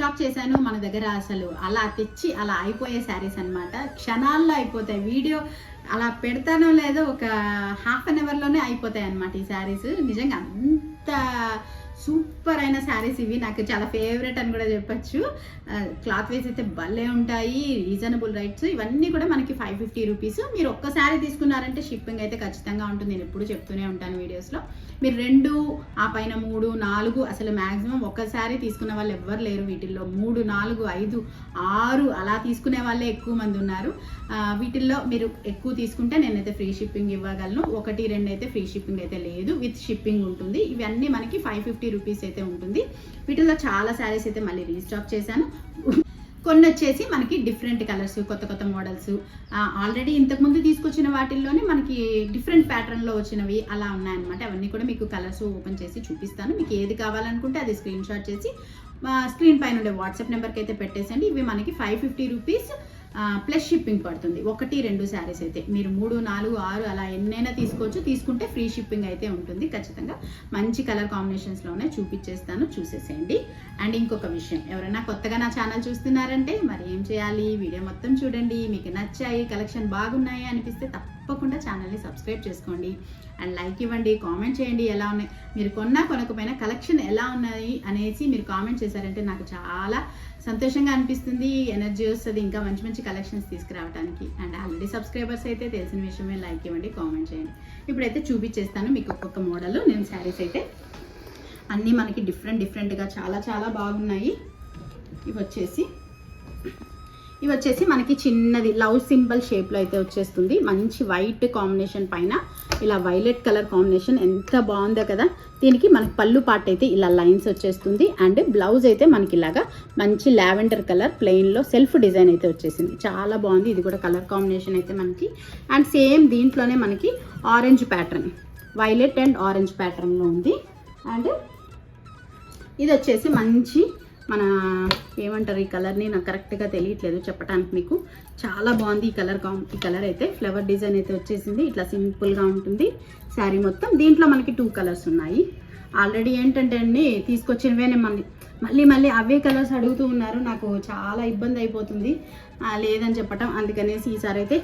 Restock చేశాను. మన దగ్గర అసలు అలా తెచ్చి అలా అయిపోయే శారీస్ అనమాట. క్షణాల్లో అయిపోతాయి. వీడియో అలా పెడతానో లేదో ఒక హాఫ్ అన్ అవర్లోనే అయిపోతాయి అనమాట ఈ శారీస్. నిజంగా అంత సూపర్ అయిన శారీస్ ఇవి. నాకు చాలా ఫేవరెట్ అని కూడా చెప్పచ్చు. క్లాత్ వైజ్ అయితే భలే ఉంటాయి. Reasonable rights. ఇవన్నీ కూడా మనకి 550 రూపీస్. మీరు ఒక్క శారీ తీసుకున్నారంటే షిప్పింగ్ అయితే ఖచ్చితంగా ఉంటుంది. నేను ఎప్పుడు చెప్తూనే ఉంటాను వీడియోస్లో. మీరు 2 ఆ పైన 3, 4 అసలు మ్యాక్సిమం ఒక్క శారీ తీసుకున్న వాళ్ళు ఎవ్వరు లేరు వీటిల్లో. 3, 4, 5, 6 అలా తీసుకునే వాళ్ళే ఎక్కువ మంది ఉన్నారు. వీటిల్లో మీరు ఎక్కువ తీసుకుంటే నేనైతే ఫ్రీ షిప్పింగ్ ఇవ్వగలను. 1, 2 అయితే ఫ్రీ షిప్పింగ్ అయితే లేదు, విత్ షిప్పింగ్ ఉంటుంది. ఇవన్నీ మనకి 550 రూపీస్ అయితే ఉంటుంది. వీటిల్లో చాలా శారీస్ అయితే మళ్ళీ రీస్టాక్ చేశాను. కొన్ని వచ్చేసి మనకి డిఫరెంట్ కలర్స్, కొత్త కొత్త మోడల్స్, ఆల్రెడీ ఇంతకుముందు తీసుకొచ్చిన వాటిల్లోనే మనకి డిఫరెంట్ ప్యాటర్న్లో వచ్చినవి అలా ఉన్నాయన్నమాట. అవన్నీ కూడా మీకు కలర్స్ ఓపెన్ చేసి చూపిస్తాను. మీకు ఏది కావాలనుకుంటే అది స్క్రీన్ షాట్ చేసి స్క్రీన్ పైన ఉండే వాట్సాప్ నెంబర్కి అయితే పెట్టేసండి. ఇవి మనకి 550 రూపీస్ ప్లస్ షిప్పింగ్ పడుతుంది. 1, 2 శారీస్ అయితే. మీరు 3, 4, 6 అలా ఎన్నైనా తీసుకోవచ్చు. తీసుకుంటే ఫ్రీ షిప్పింగ్ అయితే ఉంటుంది ఖచ్చితంగా. మంచి కలర్ కాంబినేషన్స్లోనే చూపించేస్తాను, చూసేసేయండి. అండ్ ఇంకొక విషయం, ఎవరైనా కొత్తగా నా ఛానల్ చూస్తున్నారంటే మరి ఏం చేయాలి, వీడియో మొత్తం చూడండి. మీకు నచ్చాయి, కలెక్షన్ బాగున్నాయి అనిపిస్తే తప్పకుండా ఛానల్ని సబ్స్క్రైబ్ చేసుకోండి. అండ్ లైక్ ఇవ్వండి, కామెంట్ చేయండి ఎలా ఉన్నాయి, మీరు కొనకపోయినా కలెక్షన్ ఎలా ఉన్నాయి అనేసి మీరు కామెంట్ చేశారంటే నాకు చాలా సంతోషంగా అనిపిస్తుంది. ఎనర్జీ వస్తుంది ఇంకా మంచి మంచి కలెక్షన్స్ తీసుకురావడానికి. అండ్ ఆల్రెడీ సబ్స్క్రైబర్స్ అయితే తెలిసిన విషయమే, లైక్ ఇవ్వండి, కామెంట్ చేయండి. ఇప్పుడైతే చూపించేస్తాను మీకు ఒక్కొక్క మోడల్. నేను శారీస్ అయితే అన్నీ మనకి డిఫరెంట్గా చాలా చాలా బాగున్నాయి. ఇవి వచ్చేసి మనకి చిన్నది లవ్ సింబల్ షేప్లో అయితే వచ్చేస్తుంది. మంచి వైట్ కాంబినేషన్ పైన ఇలా వైలెట్ కలర్ కాంబినేషన్ ఎంత బాగుందో కదా. దీనికి మనకి పళ్ళు పార్ట్ అయితే ఇలా లైన్స్ వచ్చేస్తుంది. అండ్ బ్లౌజ్ అయితే మనకి ఇలాగా మంచి లావెండర్ కలర్ ప్లెయిన్లో సెల్ఫ్ డిజైన్ అయితే వచ్చేసింది. చాలా బాగుంది. ఇది కూడా కలర్ కాంబినేషన్ అయితే మనకి. అండ్ సేమ్ దీంట్లోనే మనకి orange pattern, violet and orange ప్యాటర్న్లో ఉంది. అండ్ ఇది వచ్చేసి మంచి మన ఏమంటారు ఈ కలర్ని, నాకు కరెక్ట్గా తెలియట్లేదు చెప్పడానికి మీకు. చాలా బాగుంది ఈ కలర్ అయితే. ఫ్లవర్ డిజైన్ అయితే వచ్చేసింది. ఇట్లా సింపుల్గా ఉంటుంది శారీ మొత్తం. దీంట్లో మనకి 2 కలర్స్ ఉన్నాయి. ఆల్రెడీ ఏంటంటే అండి తీసుకొచ్చినవేనే మళ్ళీ అవే కలర్స్ అడుగుతూ ఉన్నారు. నాకు చాలా ఇబ్బంది అయిపోతుంది లేదని చెప్పటం. అందుకనేసి ఈసారి అయితే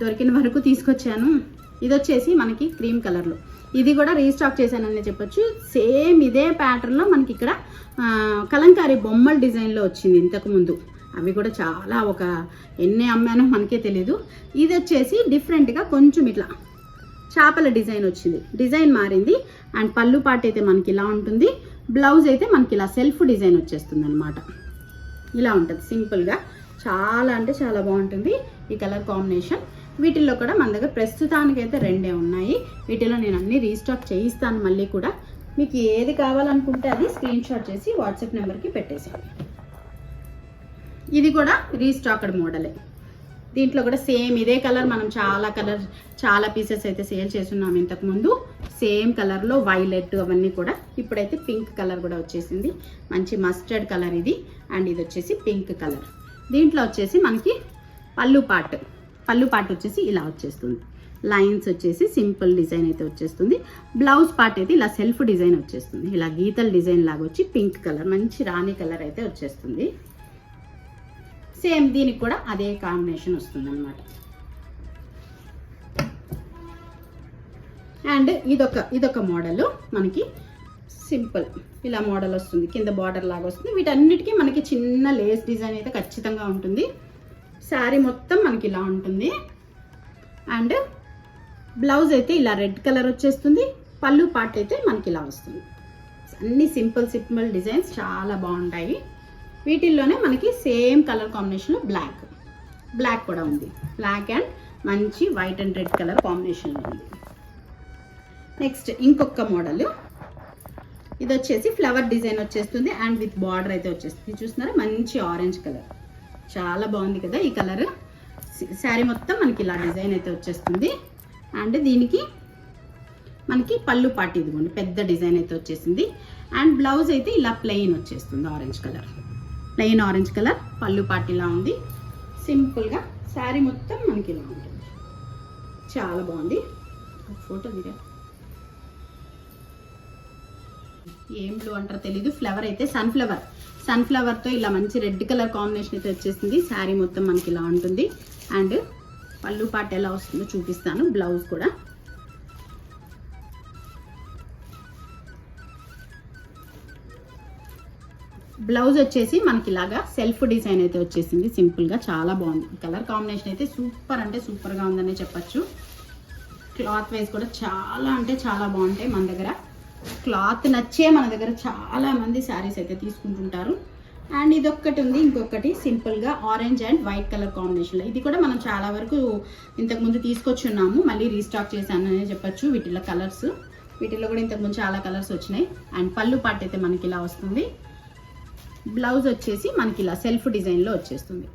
దొరికిన వరకు తీసుకొచ్చాను. ఇది వచ్చేసి మనకి క్రీమ్ కలర్లో. ఇది కూడా రీస్టాక్ చేశానని చెప్పొచ్చు. సేమ్ ఇదే ప్యాటర్న్లో మనకి ఇక్కడ కలంకారీ బొమ్మల డిజైన్లో వచ్చింది ఇంతకుముందు. అవి కూడా చాలా ఎన్ని అమ్మానో మనకే తెలీదు. ఇది వచ్చేసి డిఫరెంట్గా కొంచెం ఇట్లా చేపల డిజైన్ వచ్చింది. డిజైన్ మారింది. అండ్ పళ్ళు పార్ట్ అయితే మనకి ఇలా ఉంటుంది. బ్లౌజ్ అయితే మనకి ఇలా సెల్ఫ్ డిజైన్ వచ్చేస్తుంది అనమాట. ఇలా ఉంటుంది సింపుల్గా. చాలా అంటే చాలా బాగుంటుంది ఈ కలర్ కాంబినేషన్. వీటిల్లో కూడా మన దగ్గర ప్రస్తుతానికైతే 2 ఉన్నాయి. వీటిలో నేను అన్ని రీస్టాక్ చేయిస్తాను. మళ్ళీ కూడా మీకు ఏది కావాలనుకుంటే అది స్క్రీన్ షాట్ చేసి వాట్సాప్ నెంబర్కి పెట్టేసేయండి. ఇది కూడా రీస్టాక్డ్ మోడలే. దీంట్లో కూడా సేమ్ ఇదే కలర్. మనం చాలా పీసెస్ అయితే సేల్ చేస్తున్నాం ఇంతకుముందు. సేమ్ కలర్లో వైలెట్ అవన్నీ కూడా. ఇప్పుడైతే పింక్ కలర్ కూడా వచ్చేసింది. మంచి మస్టర్డ్ కలర్ ఇది. అండ్ ఇది వచ్చేసి పింక్ కలర్. దీంట్లో వచ్చేసి మనకి పళ్ళు పార్ట్ వచ్చేసి ఇలా వచ్చేస్తుంది. లైన్స్ వచ్చేసి సింపుల్ డిజైన్ అయితే వచ్చేస్తుంది. బ్లౌజ్ పార్ట్ అయితే ఇలా సెల్ఫ్ డిజైన్ వచ్చేస్తుంది. ఇలా గీతల డిజైన్ లాగా వచ్చి పింక్ కలర్, మంచి రాణి కలర్ అయితే వచ్చేస్తుంది. సేమ్ దీనికి కూడా అదే కాంబినేషన్ వస్తుంది అనమాట. అండ్ ఇదొక మోడల్ మనకి సింపుల్ ఇలా మోడల్ వస్తుంది. కింద బార్డర్ లాగా వస్తుంది. వీటన్నిటికీ మనకి చిన్న లేస్ డిజైన్ అయితే ఖచ్చితంగా ఉంటుంది. శారీ మొత్తం మనకి ఇలా ఉంటుంది. అండ్ బ్లౌజ్ అయితే ఇలా రెడ్ కలర్ వచ్చేస్తుంది. పళ్ళు పార్ట్ అయితే మనకి ఇలా వస్తుంది. అన్ని సింపుల్ డిజైన్స్ చాలా బాగుంటాయి. వీటిల్లోనే మనకి సేమ్ కలర్ కాంబినేషన్లో బ్లాక్ కూడా ఉంది. బ్లాక్ అండ్ మంచి వైట్ అండ్ రెడ్ కలర్ కాంబినేషన్లో ఉంది. నెక్స్ట్ ఇంకొక మోడల్. ఇది వచ్చేసి ఫ్లవర్ డిజైన్ వచ్చేస్తుంది. అండ్ విత్ బార్డర్ అయితే వచ్చేస్తుంది. చూస్తున్నారా మంచి ఆరెంజ్ కలర్. చాలా బాగుంది కదా ఈ కలర్. శారీ మొత్తం మనకి ఇలా డిజైన్ అయితే వచ్చేస్తుంది. అండ్ దీనికి మనకి పళ్ళు పార్ట్ ఇదిగోండి పెద్ద డిజైన్ అయితే వచ్చేసింది. అండ్ బ్లౌజ్ అయితే ఇలా ప్లెయిన్ వచ్చేస్తుంది. Plain orange colour. పళ్ళు పార్ట్ ఇలా ఉంది. సింపుల్గా శారీ మొత్తం మనకి ఇలా ఉంటుంది. చాలా బాగుంది. ఫోటో దిగా ఏం బ్లూ అంటారో తెలీదు, ఫ్లవర్ అయితే సన్ఫ్లవర్తో ఇలా మంచి రెడ్ కలర్ కాంబినేషన్ అయితే వచ్చేసింది. శారీ మొత్తం మనకి ఇలా ఉంటుంది. అండ్ పళ్ళు పాట ఎలా వస్తుందో చూపిస్తాను. బ్లౌజ్ కూడా బ్లౌజ్ వచ్చేసి మనకి ఇలాగా సెల్ఫ్ డిజైన్ అయితే వచ్చేసింది. సింపుల్గా చాలా బాగుంది. కలర్ కాంబినేషన్ అయితే సూపర్ అంటే సూపర్గా ఉందనే చెప్పచ్చు. క్లాత్ వైజ్ కూడా చాలా అంటే చాలా బాగుంటాయి. మన దగ్గర క్లాత్ నచ్చే మన దగ్గర చాలా మంది శారీస్ అయితే తీసుకుంటుంటారు. అండ్ ఇదొక్కటి ఉంది, ఇంకొకటి సింపుల్గా ఆరెంజ్ అండ్ వైట్ కలర్ కాంబినేషన్లో. ఇది కూడా మనం చాలా వరకు ఇంతకుముందు తీసుకొచ్చున్నాము, మళ్ళీ రీస్టాక్ చేశాను అనే చెప్పచ్చు. వీటిలో కూడా ఇంతకుముందు చాలా కలర్స్ వచ్చినాయి. అండ్ పళ్ళు పాట అయితే మనకి ఇలా వస్తుంది. బ్లౌజ్ వచ్చేసి మనకి ఇలా సెల్ఫ్ డిజైన్లో వచ్చేస్తుంది.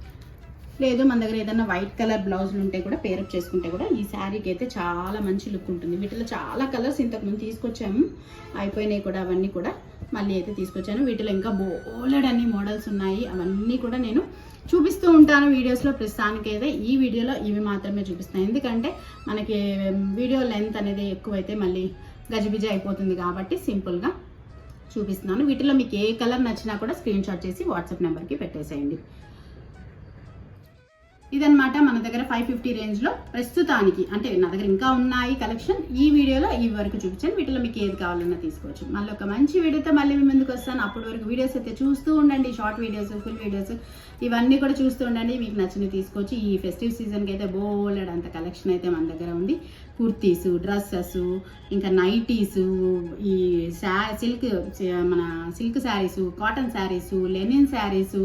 లేదు మన దగ్గర ఏదైనా వైట్ కలర్ బ్లౌజులు ఉంటే కూడా పేరప్ చేసుకుంటే కూడా ఈ శారీకి అయితే చాలా మంచి లుక్ ఉంటుంది. వీటిలో చాలా కలర్స్ ఇంతకుముందు తీసుకొచ్చాము, అయిపోయినాయి కూడా. అవన్నీ కూడా మళ్ళీ అయితే తీసుకొచ్చాను. వీటిలో ఇంకా బోలెడ్ అన్ని మోడల్స్ ఉన్నాయి. అవన్నీ కూడా నేను చూపిస్తూ ఉంటాను వీడియోస్లో. ప్రస్తుతానికి అయితే ఈ వీడియోలో ఇవి మాత్రమే చూపిస్తాను. ఎందుకంటే మనకి వీడియో లెంత్ అనేది ఎక్కువైతే మళ్ళీ గజిబిజి అయిపోతుంది కాబట్టి సింపుల్గా చూపిస్తున్నాను. వీటిలో మీకు ఏ కలర్ నచ్చినా కూడా స్క్రీన్ షాట్ చేసి వాట్సాప్ నెంబర్కి పెట్టేసేయండి. ఇదన్నమాట మన దగ్గర 550 రేంజ్లో ప్రస్తుతానికి. అంటే నా దగ్గర ఇంకా ఉన్నాయి కలెక్షన్. ఈ వీడియోలో ఈ వరకు చూపించాను. వీటిలో మీకు ఏది కావాలన్నా తీసుకోవచ్చు. మళ్ళీ ఒక మంచి వీడియోతో మళ్ళీ మీ ముందుకు వస్తాను. అప్పటి వరకు వీడియోస్ అయితే చూస్తూ ఉండండి. షార్ట్ వీడియోస్, ఫుల్ వీడియోస్ ఇవన్నీ కూడా చూస్తూ ఉండండి. మీకు నచ్చినవి తీసుకోవచ్చు. ఈ ఫెస్టివ్ సీజన్కి అయితే బోలెడ్ అంత కలెక్షన్ అయితే మన దగ్గర ఉంది. కుర్తీసు, డ్రెస్సెస్, ఇంకా నైటీసు, ఈ silk saris, cotton saris, linen saris,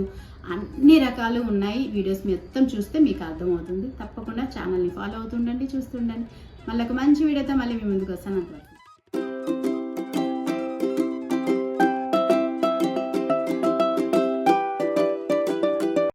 అన్ని రకాలు ఉన్నాయి. వీడియోస్ మొత్తం చూస్తే మీకు అర్థమవుతుంది. తప్పకుండా ఛానల్ని ఫాలో అవుతుండండి, చూస్తుండండి. మళ్ళీ ఒక మంచి వీడియోతో మళ్ళీ మీ ముందుకు వస్తాను.